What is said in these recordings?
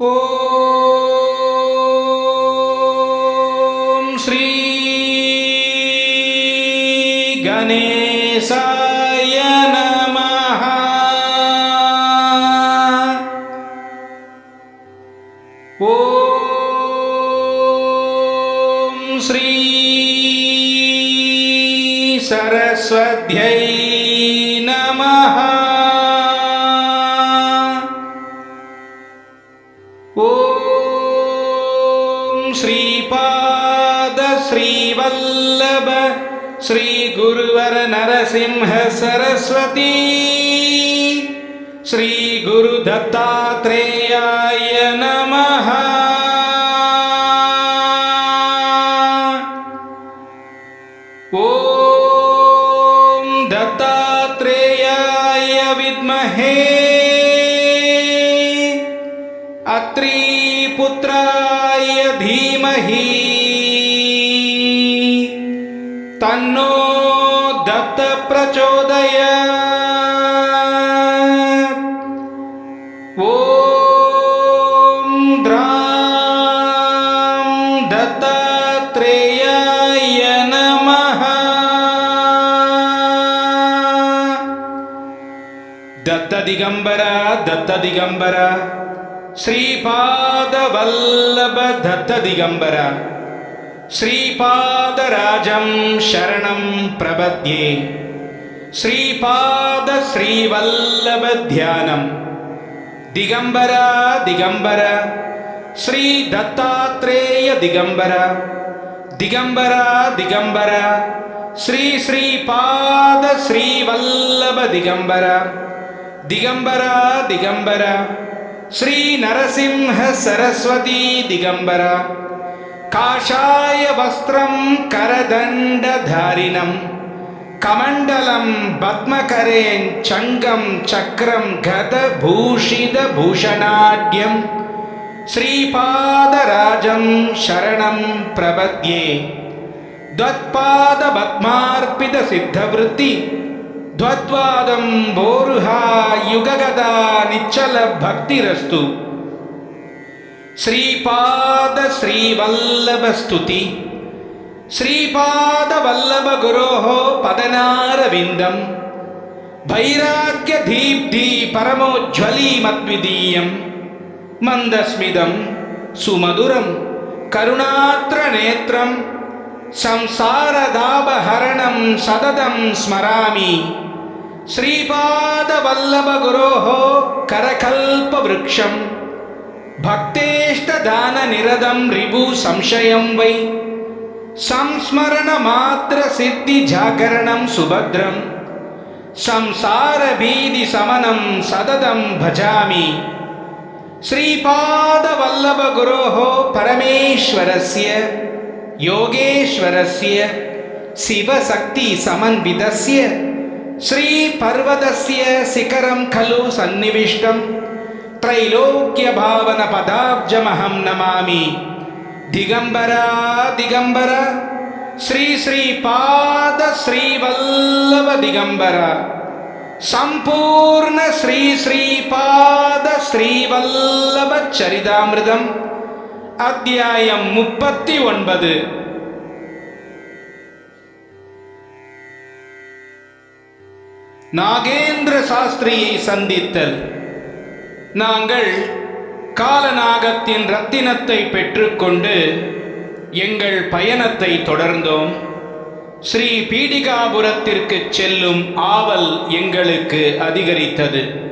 ஓம் ஸ்ரீ கணேசாய நமஹ. ஓம் ஸ்ரீ சரஸ்வத்யை நமஹ. ஓம் ஸ்ரீபாத ஸ்ரீவல்லப ஸ்ரீ குருவர் நரசிம்ஹ சரஸ்வதி ஸ்ரீ குரு தத்தாத்ரேயாய நமஹ. ஓம் தத்தாத்ரேயாய வித்மஹே அத்ரி புத்ராய தீமஹி தன்னோ தத்த பிரச்சோதயாத். ஓம் த்ராம் தத்தாத்ரேயாய நமஹ. தத்த திகம்பரா தத்த திகம்பரா श्रीपाद वल्लभ दत्त दिगंबर श्रीपादराजं शरणं प्रपद्ये. श्रीपाद श्रीवल्लभ ध्यानं दिगंबर दिगंबर श्री दत्तात्रेय दिगंबर दिगंबर दिगंबर श्री श्रीपाद श्रीवल्लभ दिगंबर दिगंबर दिगंबर श्री नरसिंह सरस्वती दिगंबर काषाय वस्त्रं करदंडधारिणं कमंडलं पद्मकरें चंगं चक्रं गदभूषितभूषणाढ्यं श्रीपादराजं शरणं प्रपद्ये. द्वत्पादपद्मार्पितसिद्धवृत्ति द्वद्वादं बोरुहा युगगदा निच्चल भक्तिरस्तु. श्रीपाद श्रीवल्लभ स्तुति श्रीपाद वल्लभ गुरोः पदनारविन्दं वैराग्य दीप्ति परमोज्ज्वली मद्विदीयं मन्दस्मिदं सुमधुरं करुणात्र नेत्रं संसारदापहरणं सततं स्मरामि. श्रीपाद वल्लभ गुरोः करकल्पवृक्षं भक्तेष्टदान निरतं रिभु संशयं वै संस्मरण मात्र सिद्धि जागरणं सुभद्रं संसार भीति समनं सततं भजामि. श्रीपाद वल्लभ गुरोः परमेश्वरस्य योगेश्वरस्य शिवशक्ति समन्वितस्य श्री पर्वतस्य शिखरं खलु सन्निविष्टं त्रैलोक्य भावन पदाब्जमहं नमामि. दिगंबरा दिगंबरा श्री श्रीपाद श्रीवल्लभ दिगंबरा संपूर्ण श्री श्रीपाद श्रीवल्लभ चरितामृतम् अध्यायम 39. நாகேந்திர சாஸ்திரியை சந்தித்தல். நாங்கள் காலநாகத்தின் ரத்தினத்தை பெற்றுக்கொண்டு எங்கள் பயணத்தை தொடர்ந்தோம். ஸ்ரீ பீடிகாபுரத்திற்கு செல்லும் ஆவல் எங்களுக்கு அதிகரித்தது.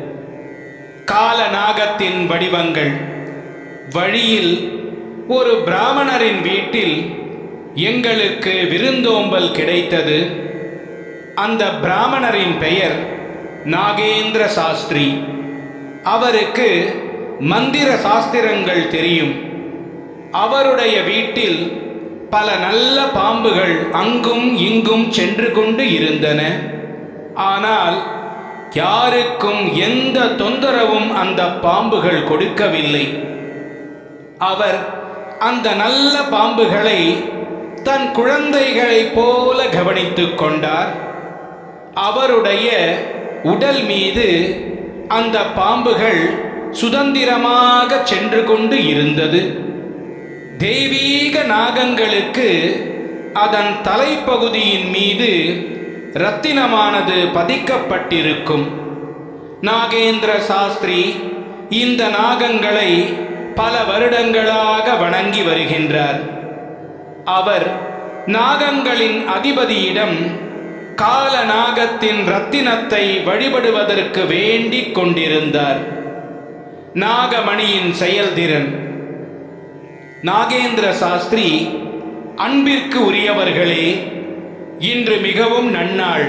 காலநாகத்தின் வடிவங்கள். வழியில் ஒரு பிராமணரின் வீட்டில் எங்களுக்கு விருந்தோம்பல் கிடைத்தது. அந்த பிராமணரின் பெயர் நாகேந்திர சாஸ்திரி. அவருக்கு மந்திர சாஸ்திரங்கள் தெரியும். அவருடைய வீட்டில் பல நல்ல பாம்புகள் அங்கும் இங்கும் சென்று கொண்டு இருந்தன. ஆனால் யாருக்கும் எந்த தொந்தரவும் அந்த பாம்புகள் கொடுக்கவில்லை. அவர் அந்த நல்ல பாம்புகளை தன் குழந்தைகளைப் போல கவனித்துக் கொண்டார். அவருடைய உடல் மீது அந்த பாம்புகள் சுதந்திரமாக சென்று கொண்டு இருந்தது. தெய்வீக நாகங்களுக்கு அதன் தலைப்பகுதியின் மீது இரத்தினமானது பதிக்கப்பட்டிருக்கும். நாகேந்திர சாஸ்திரி இந்த நாகங்களை பல வருடங்களாக வணங்கி வருகின்றார். அவர் நாகங்களின் அதிபதியிடம் கால நாகத்தின் இரத்தினத்தை வழிபடுவதற்கு வேண்டிக் கொண்டிருந்தார். நாகமணியின் செயல்திறன். நாகேந்திர சாஸ்திரி, அன்பிற்கு உரியவர்களே, இன்று மிகவும் நன்னாள்.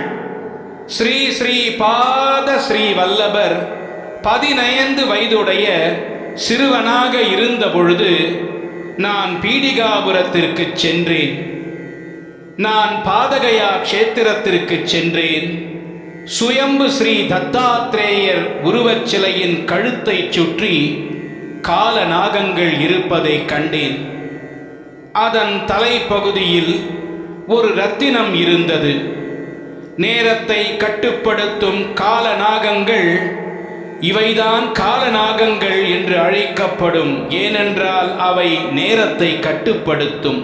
ஸ்ரீ ஸ்ரீ பாத ஸ்ரீ வல்லபர் 15 வயதுடைய சிறுவனாக இருந்த பொழுது நான் பீடிகாபுரத்திற்கு சென்றேன். நான் பாதகயா க்ஷேத்திரத்திற்கு சென்றேன். சுயம்பு ஸ்ரீ தத்தாத்ரேயர் உருவச் சிலையின் கழுத்தை சுற்றி கால நாகங்கள் இருப்பதை கண்டேன். அதன் தலைப்பகுதியில் ஒரு இரத்தினம் இருந்தது. நேரத்தை கட்டுப்படுத்தும் கால நாகங்கள் இவைதான் காலநாகங்கள் என்று அழைக்கப்படும். ஏனென்றால் அவை நேரத்தை கட்டுப்படுத்தும்.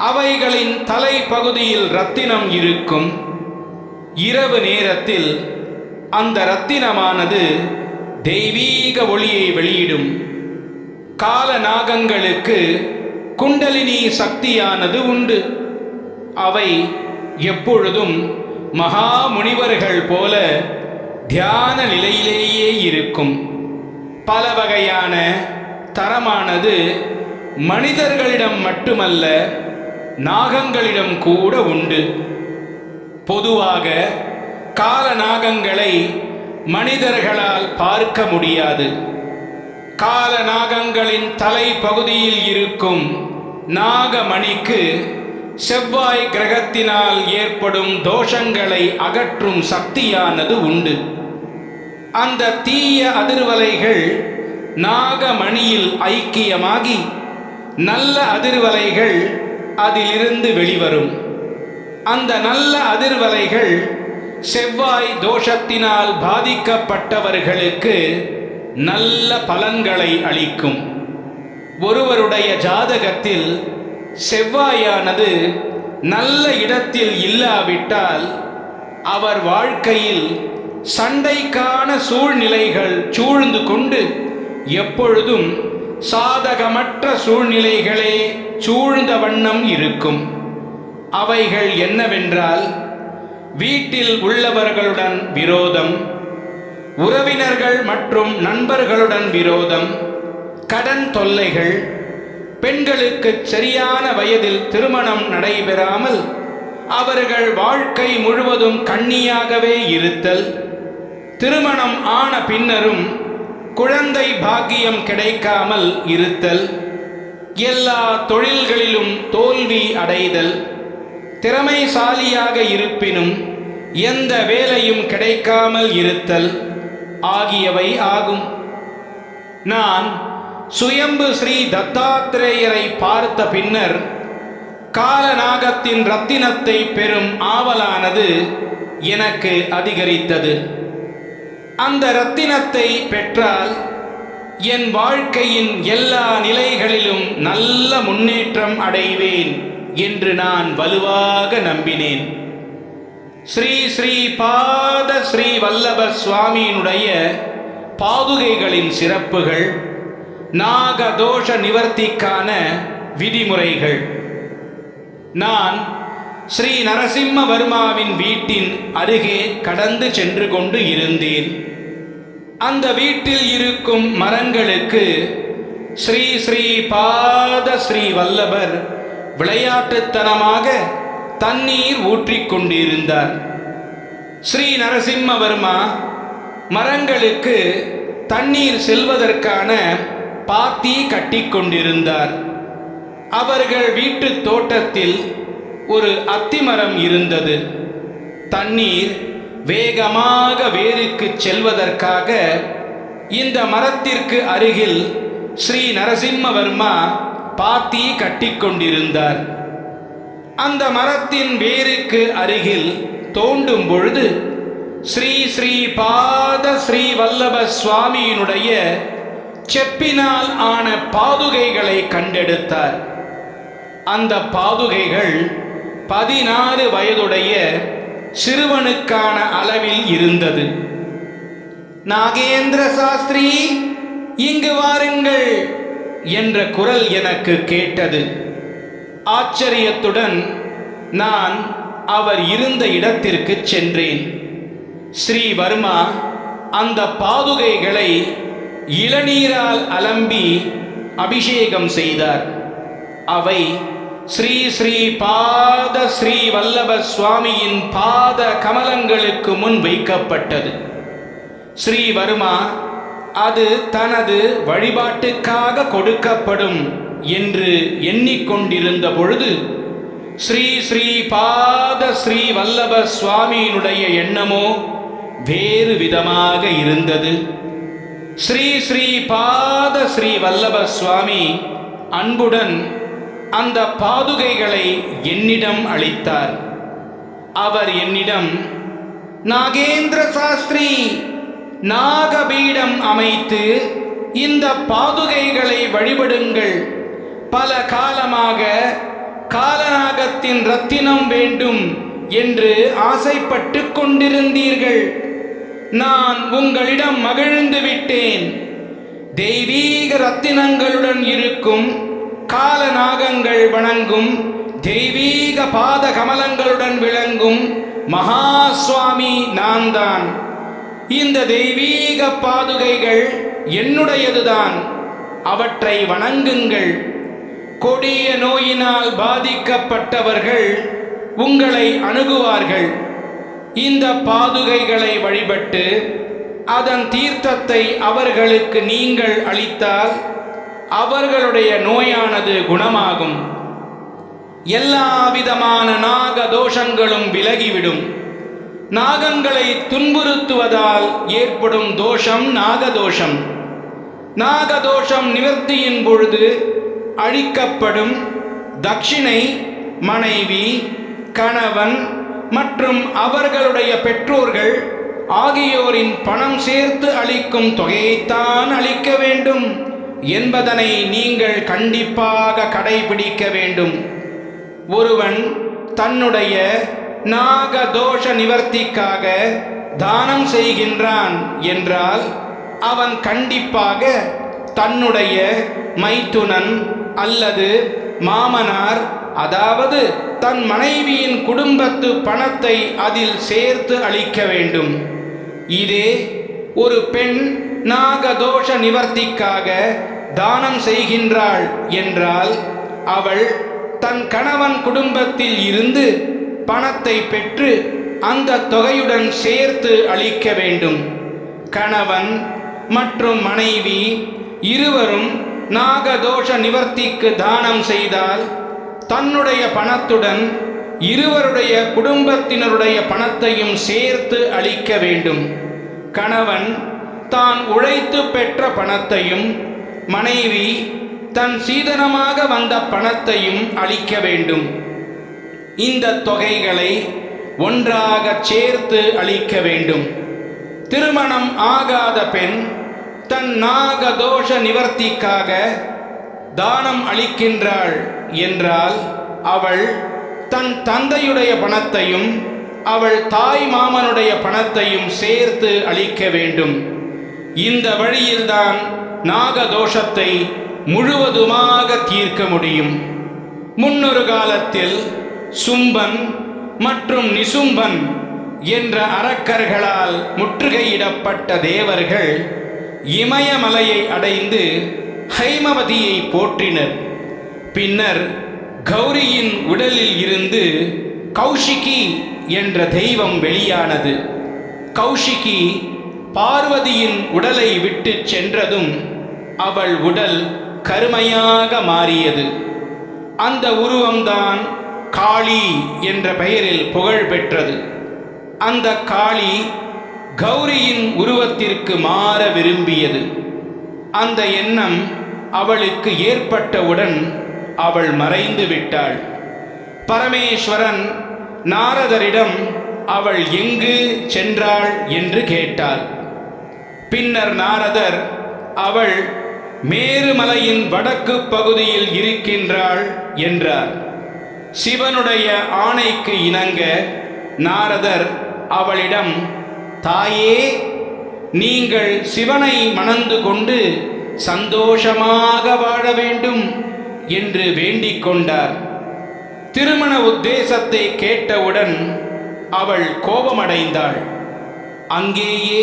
அவைகளின் தலைப்பகுதியில் இரத்தினம் இருக்கும். இரவு நேரத்தில் அந்த இரத்தினமானது தெய்வீக ஒளியை வெளியிடும். காலநாகங்களுக்கு குண்டலினி சக்தியானது உண்டு. அவை எப்பொழுதும் மகா முனிவர்கள் போல தியான நிலையிலேயே இருக்கும். பல வகையான தரமானது மனிதர்களிடம் மட்டுமல்ல, நாகங்களிடம் கூட உண்டு. பொதுவாக காலநாகங்களை மனிதர்களால் பார்க்க முடியாது. காலநாகங்களின் தலைப்பகுதியில் இருக்கும் நாகமணிக்கு செவ்வாய் கிரகத்தினால் ஏற்படும் தோஷங்களை அகற்றும் சக்தியானது உண்டு. அந்த தீய அதிர்வலைகள் நாகமணியில் ஐக்கியமாகி நல்ல அதிர்வலைகள் அதிலிருந்து வெளிவரும். அந்த நல்ல அதிர்வலைகள் செவ்வாய் தோஷத்தினால் பாதிக்கப்பட்டவர்களுக்கு நல்ல பலன்களை அளிக்கும். ஒருவருடைய ஜாதகத்தில் செவ்வாயானது நல்ல இடத்தில் இல்லாவிட்டால் அவர் வாழ்க்கையில் சண்டைக்கான சூழ்நிலைகள் சூழ்ந்து கொண்டு எப்பொழுதும் சாதகமற்ற சூழ்நிலைகளே சூழ்ந்த வண்ணம் இருக்கும். அவைகள் என்னவென்றால், வீட்டில் உள்ளவர்களுடன் விரோதம், உறவினர்கள் மற்றும் நண்பர்களுடன் விரோதம், கடன் தொல்லைகள், பெண்களுக்கு சரியான வயதில் திருமணம் நடைபெறாமல் அவர்கள் வாழ்க்கை முழுவதும் கன்னியாகவே இருத்தல், திருமணம் ஆன பின்னரும் குழந்தை பாக்கியம் கிடைக்காமல் இருத்தல், எல்லா தொழில்களிலும் தோல்வி அடைதல், திறமைசாலியாக இருப்பினும் எந்த வேலையும் கிடைக்காமல் இருத்தல் ஆகியவை ஆகும். நான் சுயம்பு ஸ்ரீ தத்தாத்ரேயரை பார்த்த பின்னர் காலநாகத்தின் இரத்தினத்தை பெறும் ஆவலானது எனக்கு அதிகரித்தது. அந்த இரத்தினத்தை பெற்றால் என் வாழ்க்கையின் எல்லா நிலைகளிலும் நல்ல முன்னேற்றம் அடைவேன் என்று நான் வலுவாக நம்பினேன். ஸ்ரீ ஸ்ரீ பாத ஸ்ரீ வல்லப சுவாமியினுடைய பாதுகைகளின் சிறப்புகள், நாகதோஷ நிவர்த்திக்கான விதிமுறைகள். நான் ஸ்ரீ நரசிம்மவர்மாவின் வீட்டின் அருகே கடந்து சென்று கொண்டு இருந்தேன். அந்த வீட்டில் இருக்கும் மரங்களுக்கு ஸ்ரீ ஸ்ரீ பாத ஸ்ரீ வல்லபர் விளையாட்டுத்தனமாக தண்ணீர் ஊற்றிக்கொண்டிருந்தார். ஸ்ரீ நரசிம்மவர்மா மரங்களுக்கு தண்ணீர் செல்வதற்கான பாத்தி கட்டிக்கொண்டிருந்தார். அவர்கள் வீட்டு தோட்டத்தில் ஒரு அத்திமரம் இருந்தது. தண்ணீர் வேகமாக வேருக்கு செல்வதற்காக இந்த மரத்திற்கு அருகில் ஸ்ரீ நரசிம்மவர்மா பாத்தி கட்டிக்கொண்டிருந்தார். அந்த மரத்தின் வேருக்கு அருகில் தோண்டும் பொழுது ஸ்ரீ ஸ்ரீ பாத ஸ்ரீ வல்லப சுவாமியினுடைய செப்பினால் ஆன பாதுகைகளை கண்டெடுத்தார். அந்த பாதுகைகள் 16 வயதுடைய சிறுவனுக்கான அளவில் இருந்தது. நாகேந்திர சாஸ்திரி, இங்கு வாருங்கள் என்ற குரல் எனக்கு கேட்டது. ஆச்சரியத்துடன் நான் அவர் இருந்த இடத்திற்கு சென்றேன். ஸ்ரீவர்மா அந்த பாதுகைகளை இளநீரால் அலம்பி அபிஷேகம் செய்தார். அவை ஸ்ரீ ஸ்ரீ பாத ஸ்ரீ வல்லப சுவாமியின் பாத கமலங்களுக்கு முன் வைக்கப்பட்டது. ஸ்ரீவர்மா அது தனது வழிபாட்டுக்காக கொடுக்கப்படும் என்று எண்ணிக்கொண்டிருந்த பொழுது ஸ்ரீ ஸ்ரீ பாத ஸ்ரீ வல்லப சுவாமியினுடைய எண்ணமோ வேறு விதமாக இருந்தது. ஸ்ரீ ஸ்ரீ பாத ஸ்ரீ வல்லப சுவாமி அன்புடன் அந்த பாதுகைகளை என்னிடம் அளித்தார். அவர் என்னிடம், நாகேந்திர சாஸ்திரி, நாகபீடம் அமைத்து இந்த பாதுகைகளை வழிபடுங்கள். பல காலமாக காலநாகத்தின் ரத்தினம் வேண்டும் என்று ஆசைப்பட்டு கொண்டிருந்தீர்கள். நான் உங்களிடம் மகிழ்ந்து விட்டேன். தெய்வீக ரத்தினங்களுடன் இருக்கும் காலநாகங்கள் வணங்கும் தெய்வீக பாத கமலங்களுடன் விளங்கும் மகா சுவாமி நான் தான். இந்த தெய்வீக பாதுகைகள் என்னுடையதுதான். அவற்றை வணங்குங்கள். கொடிய நோயினால் பாதிக்கப்பட்டவர்கள் உங்களை அணுகுவார்கள். இந்த பாதுகைகளை வழிபட்டு அதன் தீர்த்தத்தை அவர்களுக்கு நீங்கள் அளித்தால் அவர்களுடைய நோயானது குணமாகும். எல்லா விதமான நாக தோஷங்களும் விலகிவிடும். நாகங்களை துன்புறுத்துவதால் ஏற்படும் தோஷம் நாகதோஷம். நாகதோஷம் நிவர்த்தியின் பொழுது அழிக்கப்படும் தட்சிணை மனைவி, கணவன் மற்றும் அவர்களுடைய பெற்றோர்கள் ஆகியோரின் பணம் சேர்த்து அளிக்கும் தொகையைத்தான் அளிக்க வேண்டும் என்பதனை நீங்கள் கண்டிப்பாக கடைபிடிக்க வேண்டும். ஒருவன் தன்னுடைய நாகதோஷ நிவர்த்திக்காக தானம் செய்கின்றான் என்றால் அவன் கண்டிப்பாக தன்னுடைய மைத்துனன் அல்லது மாமனார், அதாவது தன் மனைவியின் குடும்பத்து பணத்தை அதில் சேர்த்து அளிக்க வேண்டும். இதே ஒரு பெண் நாகதோஷ நிவர்த்திக்காக தானம் செய்கின்றாள் என்றால் அவள் தன் கணவன் குடும்பத்தில் இருந்து பணத்தை பெற்று அந்த தொகையுடன் சேர்த்து அளிக்க வேண்டும். கணவன் மற்றும் மனைவி இருவரும் நாகதோஷ நிவர்த்திக்கு தானம் செய்தால் தன்னுடைய பணத்துடன் இருவருடைய குடும்பத்தினருடைய பணத்தையும் சேர்த்து அளிக்க வேண்டும். கணவன் தான் உழைத்து பெற்ற பணத்தையும் மனைவி தன் சீதனமாக வந்த பணத்தையும் அளிக்க வேண்டும். இந்த தொகைகளை ஒன்றாக சேர்த்து அளிக்க வேண்டும். திருமணம் ஆகாத பெண் தன் நாகதோஷ நிவர்த்திக்காக தானம் அளிக்கின்றாள் என்றால் அவள் தன் தந்தையுடைய பணத்தையும் அவள் தாய் மாமனுடைய பணத்தையும் சேர்த்து அளிக்க வேண்டும். இந்த வழியில்தான் நாகதோஷத்தை முழுவதுமாக தீர்க்க முடியும். முன்னொரு காலத்தில் சும்பன் மற்றும் நிசும்பன் என்ற அரக்கர்களால் முற்றுகையிடப்பட்ட தேவர்கள் இமயமலையை அடைந்து ஹைமவதியை போற்றினர். பின்னர் கௌரியின் உடலில் இருந்து கௌஷிகி என்ற தெய்வம் வெளியானது. கௌஷிகி பார்வதியின் உடலை விட்டு சென்றதும் அவள் உடல் கருமையாக மாறியது. அந்த உருவம்தான் காளி என்ற பெயரில் புகழ் பெற்றது. அந்த காளி கௌரியின் உருவத்திற்கு மாற விரும்பியது. அந்த எண்ணம் அவளுக்கு ஏற்பட்டவுடன் அவள் மறைந்து விட்டாள். பரமேஸ்வரன் நாரதரிடம் அவள் எங்கு சென்றாள் என்று கேட்டார். பின்னர் நாரதர் அவள் மேருமலையின் வடக்கு பகுதியில் இருக்கின்றாள் என்றார். சிவனுடைய ஆணைக்கு இணங்க நாரதர் அவளிடம், தாயே, நீங்கள் சிவனை மணந்து கொண்டு சந்தோஷமாக வாழ வேண்டும் என்று வேண்டிக் கொண்டார். திருமண உத்தேசத்தை கேட்டவுடன் அவள் கோபமடைந்தாள். அங்கேயே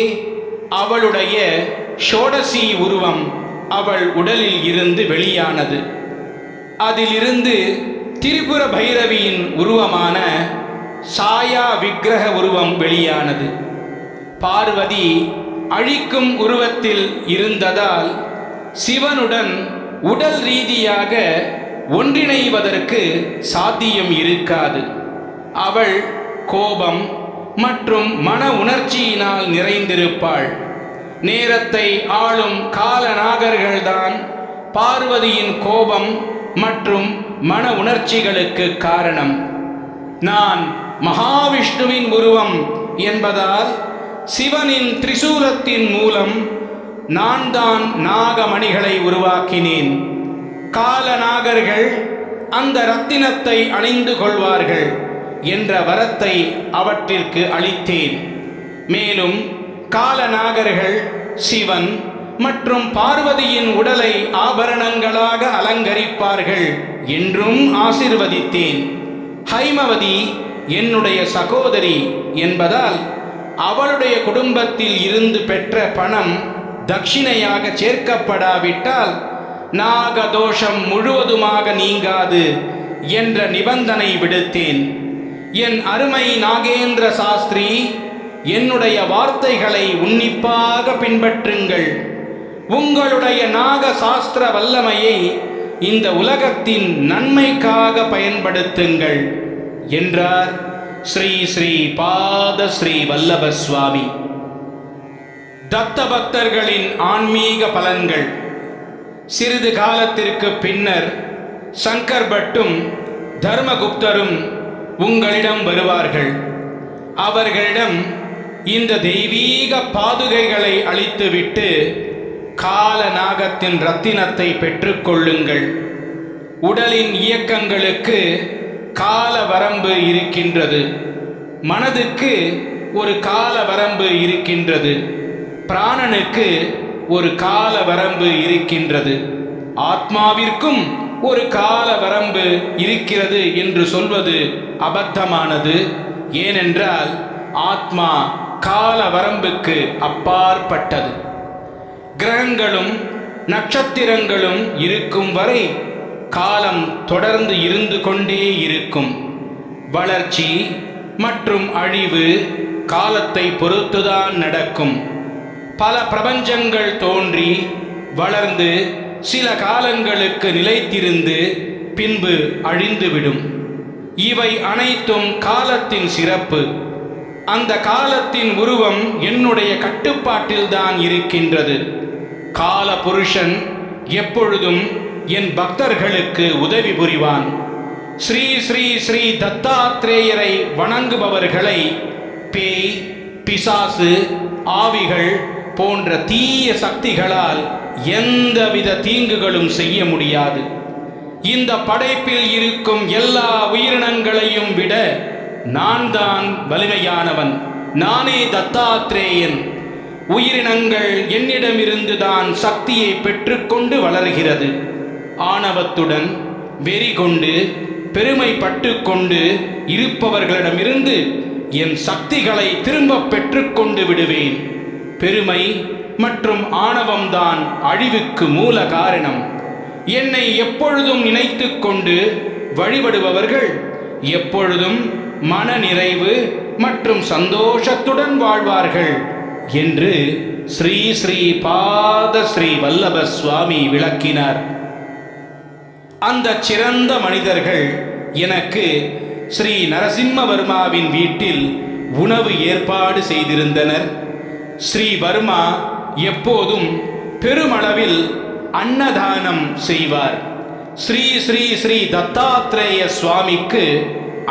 அவளுடைய ஷோடசி உருவம் அவள் உடலில் இருந்து வெளியானது. அதிலிருந்து திரிபுர பைரவியின் உருவமான சாயா விக்கிரக உருவம் வெளியானது. பார்வதி அழிக்கும் உருவத்தில் இருந்ததால் சிவனுடன் உடல் ரீதியாக ஒன்றிணைவதற்கு சாத்தியம் இருக்காது. அவள் கோபம் மற்றும் மன உணர்ச்சியினால் நிறைந்திருப்பாள். நேரத்தை ஆளும் காலநாகர்கள்தான் பார்வதியின் கோபம் மற்றும் மன உணர்ச்சிகளுக்கு காரணம். நான் மகாவிஷ்ணுவின் உருவம் என்பதால் சிவனின் திரிசூலத்தின் மூலம் நான் தான் நாகமணிகளை உருவாக்கினேன். காலநாகர்கள் அந்த ரத்தினத்தை அணிந்து கொள்வார்கள் என்ற வரத்தை அவற்றிற்கு அளித்தேன். மேலும் காலநாகர்கள் சிவன் மற்றும் பார்வதியின் உடலை ஆபரணங்களாக அலங்கரிப்பார்கள் என்றும் ஆசிர்வதித்தேன். ஹைமவதி என்னுடைய சகோதரி என்பதால் அவளுடைய குடும்பத்தில் இருந்து பெற்ற பணம் தட்சிணையாக சேர்க்கப்படாவிட்டால் நாகதோஷம் முழுவதுமாக நீங்காது என்ற நிபந்தனை விடுத்தேன். என் அருமை நாகேந்திர சாஸ்திரி, என்னுடைய வார்த்தைகளை உன்னிப்பாக பின்பற்றுங்கள். உங்களுடைய நாக சாஸ்திர வல்லமையை இந்த உலகத்தின் நன்மைக்காக பயன்படுத்துங்கள் என்றார் ஸ்ரீ ஸ்ரீ பாத ஸ்ரீ வல்லப சுவாமி. தத்த பக்தர்களின் ஆன்மீக பலன்கள். சிறிது காலத்திற்கு பின்னர் சங்கர் பட்டும் தர்மகுப்தரும் உங்களிடம் வருவார்கள். அவர்களிடம் இந்த தெய்வீக பாதுகைகளை அளித்துவிட்டு காலநாகத்தின் ரத்தினத்தை பெற்றுக்கொள்ளுங்கள். உடலின் இயக்கங்களுக்கு கால வரம்பு இருக்கின்றது. மனதுக்கு ஒரு கால வரம்பு இருக்கின்றது. பிராணனுக்கு ஒரு கால வரம்பு இருக்கின்றது. ஆத்மாவிற்கும் ஒரு கால வரம்பு இருக்கிறது என்று சொல்வது அபத்தமானது. ஏனென்றால் ஆத்மா கால வரம்புக்கு அப்பாற்பட்டது. கிரகங்களும் நட்சத்திரங்களும் இருக்கும் வரை காலம் தொடர்ந்து இருந்து கொண்டே இருக்கும். வளர்ச்சி மற்றும் அழிவு காலத்தை பொறுத்துதான் நடக்கும். பல பிரபஞ்சங்கள் தோன்றி வளர்ந்து சில காலங்களுக்கு நிலைத்திருந்து பின்பு அழிந்துவிடும். இவை அனைத்தும் காலத்தின் சிறப்பு. அந்த காலத்தின் உருவம் என்னுடைய கட்டுப்பாட்டில்தான் இருக்கின்றது. கால புருஷன் எப்பொழுதும் என் பக்தர்களுக்கு உதவி புரிவான். ஸ்ரீ ஸ்ரீ ஸ்ரீ தத்தாத்ரேயரை வணங்குபவர்களை பேய், பிசாசு, ஆவிகள் போன்ற தீய சக்திகளால் எந்தவித தீங்குகளும் செய்ய முடியாது. இந்த படைப்பில் இருக்கும் எல்லா உயிரினங்களையும் விட நான் தான் வலிமையானவன். நானே தத்தாத்ரேயன். உயிரினங்கள் என்னிடமிருந்து தான் சக்தியை பெற்றுக்கொண்டு வளர்கிறது. ஆணவத்துடன் வெறி கொண்டு பெருமைப்பட்டு கொண்டு இருப்பவர்களிடமிருந்து என் சக்திகளை திரும்ப பெற்றுக்கொண்டு விடுவேன். பெருமை மற்றும் ஆணவம்தான் அழிவுக்கு மூல காரணம். என்னை எப்பொழுதும் நினைத்து கொண்டு வழிபடுபவர்கள் எப்பொழுதும் மன நிறைவு மற்றும் சந்தோஷத்துடன் வாழ்வார்கள் என்று ஸ்ரீ ஸ்ரீ பாத ஸ்ரீ வல்லப சுவாமி விளக்கினார். அந்த சிறந்த மனிதர்கள் எனக்கு ஸ்ரீ நரசிம்மவர்மாவின் வீட்டில் உணவு ஏற்பாடு செய்திருந்தனர். ஸ்ரீ வர்மா எப்போதும் பெருமளவில் அன்னதானம் செய்வார். ஸ்ரீ ஸ்ரீ ஸ்ரீ தத்தாத்ரேய சுவாமிக்கு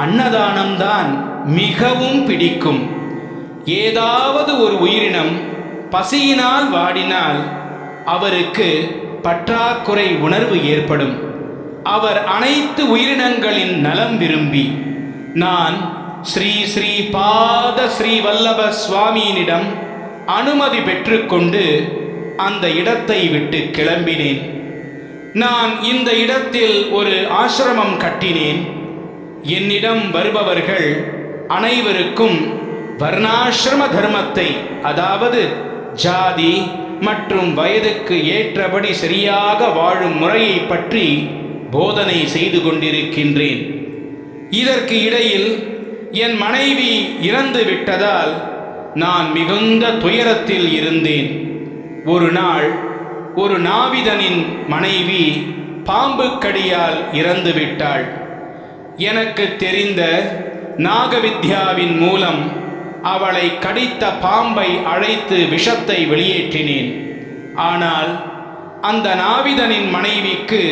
அன்னதானம்தான் மிகவும் பிடிக்கும். ஏதாவது ஒரு உயிரினம் பசியினால் வாடினால் அவருக்கு பற்றாக்குறை உணர்வு ஏற்படும். அவர் அனைத்து உயிரினங்களின் நலம் விரும்பி நான் ஸ்ரீ ஸ்ரீ பாத ஸ்ரீ வல்லப சுவாமியினிடம் அனுமதி பெற்றுக்கொண்டு அந்த இடத்தை விட்டு கிளம்பினேன். நான் இந்த இடத்தில் ஒரு ஆசிரமம் கட்டினேன். என்னிடம் வருபவர்கள் அனைவருக்கும் வர்ணாசிரம தர்மத்தை, அதாவது ஜாதி மற்றும் வயதுக்கு ஏற்றபடி சரியாக வாழும் முறையை பற்றி போதனை செய்து கொண்டிருக்கின்றேன். இதற்கு இடையில் என் மனைவி இறந்து விட்டதால் நான் மிகுந்த துயரத்தில் இருந்தேன். ஒரு நாள் ஒரு நாவிதனின் மனைவி பாம்பு கடியால் இறந்து விட்டாள். எனக்கு தெரிந்த நாகவித்யாவின் மூலம் அவளை கடித்த பாம்பை அழைத்து விஷத்தை வெளியேற்றினேன். ஆனால் அந்த நாவிதனின் மனைவிக்கு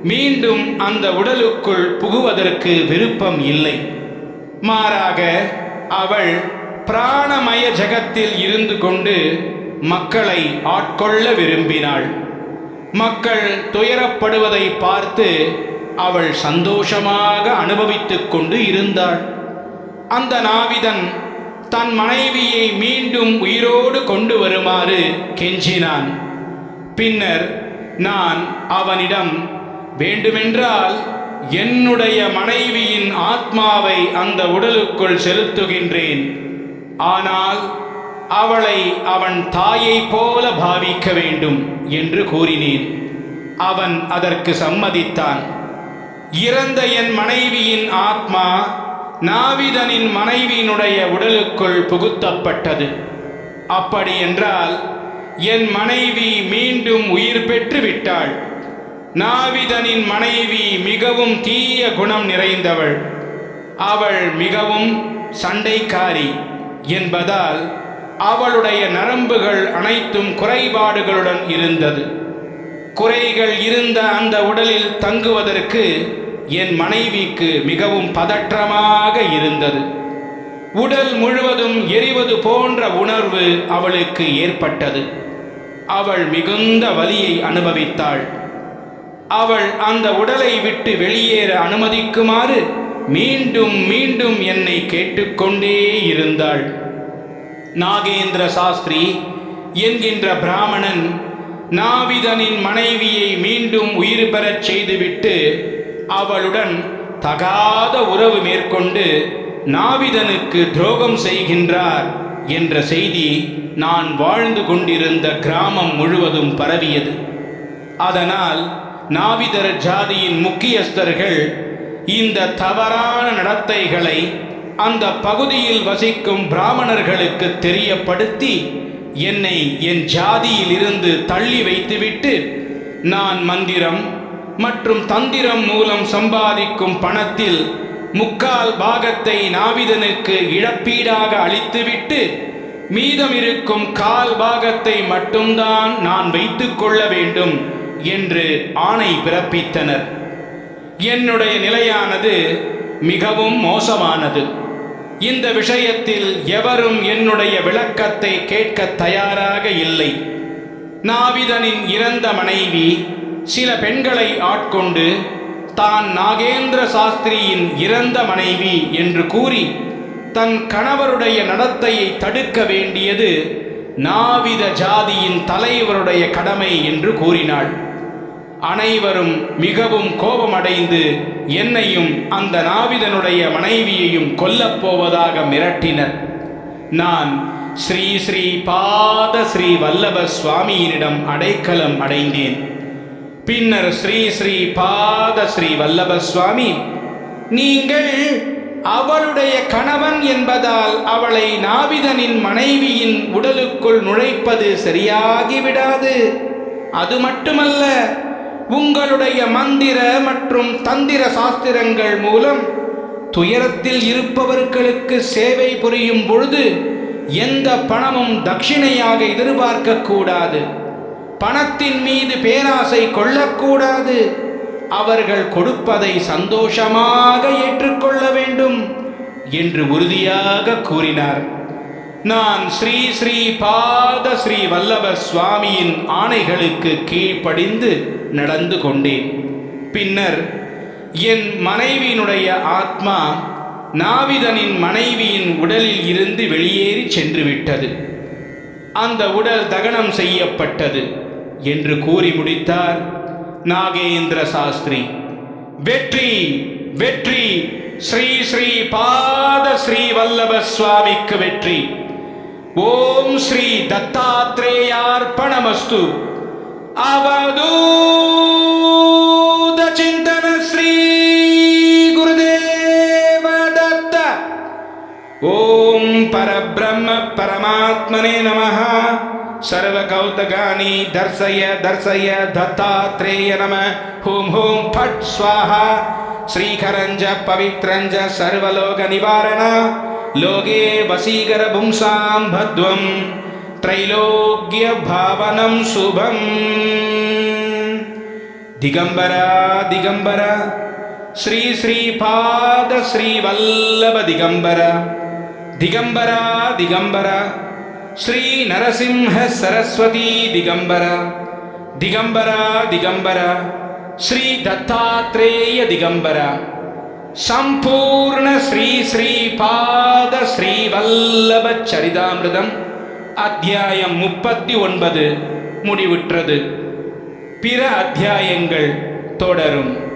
மீண்டும் அந்த உடலுக்குள் புகுவதற்கு விருப்பம் இல்லை. மாறாக அவள் பிராணமய ஜகத்தில் இருந்து கொண்டு மக்களை ஆட்கொள்ள விரும்பினாள். மக்கள் துயரப்படுவதை பார்த்து அவள் சந்தோஷமாக அனுபவித்துக் கொண்டு இருந்தாள். அந்த நாவிதன் தன் மனைவியை மீண்டும் உயிரோடு கொண்டு வருமாறு கெஞ்சினான். பின்னர் நான் அவனிடம், வேண்டுமென்றால் என்னுடைய மனைவியின் ஆத்மாவை அந்த உடலுக்குள் செலுத்துகின்றேன், ஆனால் அவளை அவன் தாயை போல பாவிக்க வேண்டும் என்று கூறினேன். அவன் அதற்கு சம்மதித்தான். இறந்த என் மனைவியின் ஆத்மா நாவிதனின் மனைவியினுடைய உடலுக்குள் புகுத்தப்பட்டது. அப்படி என்றால் என் மனைவி மீண்டும் உயிர் பெற்று விட்டாள். நாவிதனின் மனைவி மிகவும் தீய குணம் நிறைந்தவள். அவள் மிகவும் சண்டைக்காரி என்பதால் அவளுடைய நரம்புகள் அனைத்தும் குறைபாடுகளுடன் இருந்தது. குறைகள் இருந்த அந்த உடலில் தங்குவதற்கு என் மனைவிக்கு மிகவும் பதற்றமாக இருந்தது. உடல் முழுவதும் எரிவது போன்ற உணர்வு அவளுக்கு ஏற்பட்டது. அவள் மிகுந்த வலியை அனுபவித்தாள். அவள் அந்த உடலை விட்டு வெளியேற அனுமதிக்குமாறு மீண்டும் மீண்டும் என்னை கேட்டுக்கொண்டே இருந்தாள். நாகேந்திர சாஸ்திரி என்கின்ற பிராமணன் நாவிதனின் மனைவியை மீண்டும் உயிர் பெறச் செய்துவிட்டு அவளுடன் தகாத உறவு மேற்கொண்டு நாவிதனுக்கு துரோகம் செய்கின்றார் என்ற செய்தி நான் வாழ்ந்து கொண்டிருந்த கிராமம் முழுவதும் பரவியது. அதனால் நாவிதர் ஜாதியின் முக்கியஸ்தர்கள் இந்த தவறான நடத்தைகளை அந்த பகுதியில் வசிக்கும் பிராமணர்களுக்கு தெரியப்படுத்தி என்னை என் ஜாதியில் இருந்து தள்ளி வைத்துவிட்டு நான் மந்திரம் மற்றும் தந்திரம் மூலம் சம்பாதிக்கும் பணத்தில் 3/4 பாகத்தை நாவிதனுக்கு இழப்பீடாக அளித்துவிட்டு மீதம் இருக்கும் 1/4 பாகத்தை மட்டும்தான் நான் வைத்துக் கொள்ள வேண்டும் என்று ஆணை பிறப்பித்தனர். என்னுடைய நிலையானது மிகவும் மோசமானது. இந்த விஷயத்தில் எவரும் என்னுடைய விளக்கத்தை கேட்க தயாராக இல்லை. நாவிதனின் இறந்த மனைவி சில பெண்களை ஆட்கொண்டு தான் நாகேந்திர சாஸ்திரியின் இறந்த மனைவி என்று கூறி தன் கணவருடைய நடத்தையை தடுக்க வேண்டியது நாவித ஜாதியின் தலைவருடைய கடமை என்று கூறினாள். அனைவரும் மிகவும் கோபமடைந்து என்னையும் அந்த நாவிதனுடைய மனைவியையும் கொல்லப்போவதாக மிரட்டினர். நான் ஸ்ரீ ஸ்ரீ பாத ஸ்ரீ வல்லப சுவாமியினிடம் அடைக்கலம் அடைந்தேன். பின்னர் ஸ்ரீ ஸ்ரீ பாத ஸ்ரீ வல்லப சுவாமி, நீங்கள் அவளுடைய கணவன் என்பதால் அவளை நாவிதனின் மனைவியின் உடலுக்குள் நுழைப்பது சரியாகிவிடாது. அது மட்டுமல்ல, உங்களுடைய மந்திர மற்றும் தந்திர சாஸ்திரங்கள் மூலம் துயரத்தில் இருப்பவர்களுக்கு சேவை புரியும் பொழுது எந்த பணமும் தட்சிணையாக எதிர்பார்க்க கூடாது. பணத்தின் மீது பேராசை கொள்ளக்கூடாது. அவர்கள் கொடுப்பதை சந்தோஷமாக ஏற்றுக்கொள்ள வேண்டும் என்று உறுதியாக கூறினார். நான் ஸ்ரீ ஸ்ரீ பாத ஸ்ரீ வல்லப சுவாமியின் ஆணைகளுக்கு கீழ்ப்படிந்து நடந்து கொண்டேன். பின்னர் என் மனைவியினுடைய ஆத்மா நாவிதனின் மனைவியின் உடலில் இருந்து வெளியேறி சென்று விட்டது. அந்த உடல் தகனம் செய்யப்பட்டது என்று கூறி முடித்தார் நாகேந்திர சாஸ்திரி. வெற்றி வெற்றி! ஸ்ரீ ஸ்ரீ பாத ஸ்ரீ வல்லப சுவாமிக்கு வெற்றி! ஓம் ஸ்ரீ தத்தாத்ரேயார்ப்பணமஸ்து. அவதூத சிந்தன ஸ்ரீ குருதேவ தத்த. ஓம் பரபிரம்ம பரமாத்மனே நமः. सर्वकौतगानि दर्शय दर्शय दत्तात्रेय नमः. हूं हूं फट् स्वाहा. श्रीकरञ्ज पवित्रञ्ज सर्वलोक निवारण. लोके वशीकर पुंसां भद्वं त्रैलोक्य भावनं शुभम्. दिगंबरा दिगंबरा श्री श्री पाद श्री वल्लभ दिगंबरा. दिगंबरा दिगंबरा श्री नरसिंह सरस्वती दिगंबरा. दिगंबरा दिगंबरा श्री दत्तात्रेय दिगंबरा. संपूर्ण श्री श्री पाद श्री वल्लभ चरितामिर्दम அத்தியாயம் 39 முடிவுற்றது. பிற அத்தியாயங்கள் தொடரும்.